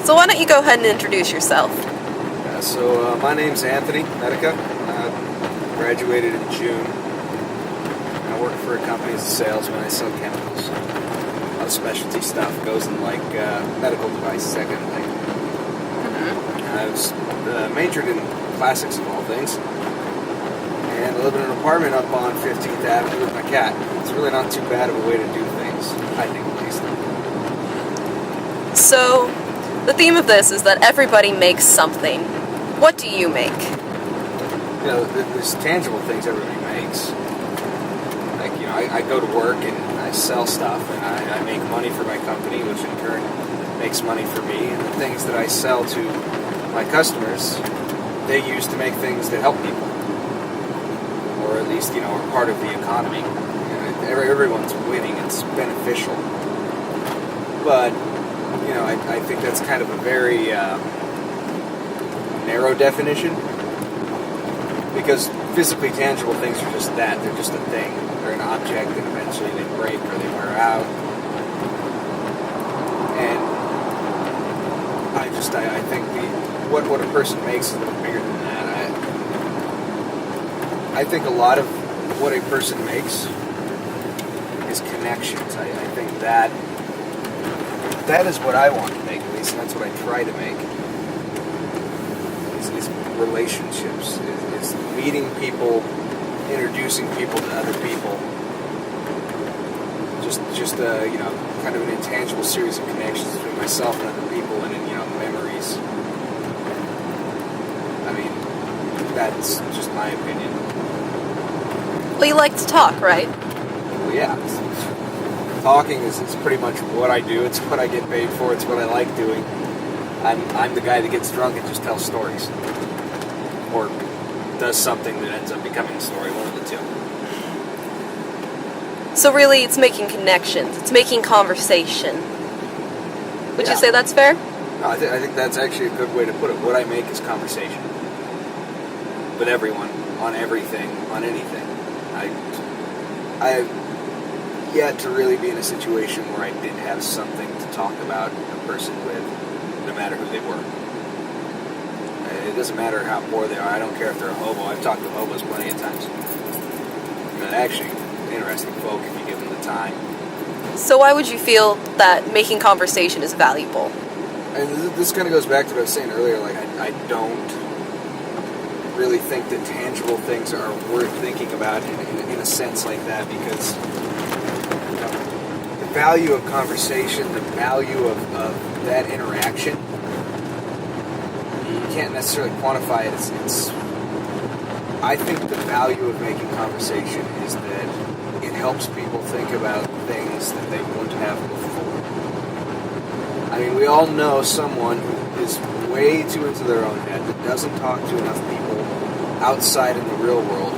So why don't you go ahead and introduce yourself? My name's Anthony Medica. Graduated in June. I work for a company as a salesman. I sell chemicals. A lot of specialty stuff goes in medical devices, that kind of thing. I was majored in plastics of all things. And I live in an apartment up on 15th Avenue with my cat. It's really not too bad of a way to do things, I think at least. So, the theme of this is that everybody makes something. What do you make? There's tangible things everybody makes. I go to work and I sell stuff and I make money for my company, which in turn makes money for me. And the things that I sell to my customers, they use to make things that help people. Or at least, are part of the economy. Everyone's winning, it's beneficial. But, I think that's kind of a very narrow definition. Because physically tangible things are just that. They're just a thing. They're an object, and eventually they break or they wear out. And I think what a person makes is a little bigger than that. I think a lot of what a person makes is connections. I think that is what I want to make, at least, and that's what I try to make. Is relationships. Is meeting people, introducing people to other people. Just kind of an intangible series of connections between myself and other people, and memories. I mean, that's just my opinion. Well, you like to talk, right? Well, yeah. Talking is pretty much what I do. It's what I get paid for. It's what I like doing. I'm the guy that gets drunk and just tells stories. Or does something that ends up becoming a story, one of the two. So really, it's making connections. It's making conversation. Would you say that's fair? No, I think that's actually a good way to put it. What I make is conversation. With everyone, on everything, on anything. I have yet to really be in a situation where I did have something to talk about a person with, no matter who they were. It doesn't matter how poor they are. I don't care if they're a hobo. I've talked to hobos plenty of times. They're actually interesting folk if you give them the time. So why would you feel that making conversation is valuable? And this kind of goes back to what I was saying earlier. I don't really think that tangible things are worth thinking about in a sense like that, because the value of conversation, the value of that interaction, you can't necessarily quantify it. I think the value of making conversation is that it helps people think about things that they wouldn't have before. I mean, we all know someone who is way too into their own head, that doesn't talk to enough people outside in the real world,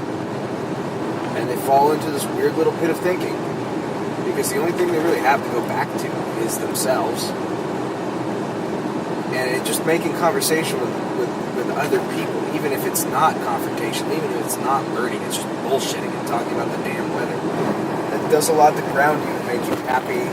and they fall into this weird little pit of thinking, because the only thing they really have to go back to is themselves. And just making conversation with other people, even if it's not confrontation, even if it's not learning, it's just bullshitting and talking about the damn weather. That does a lot to ground you and make you happy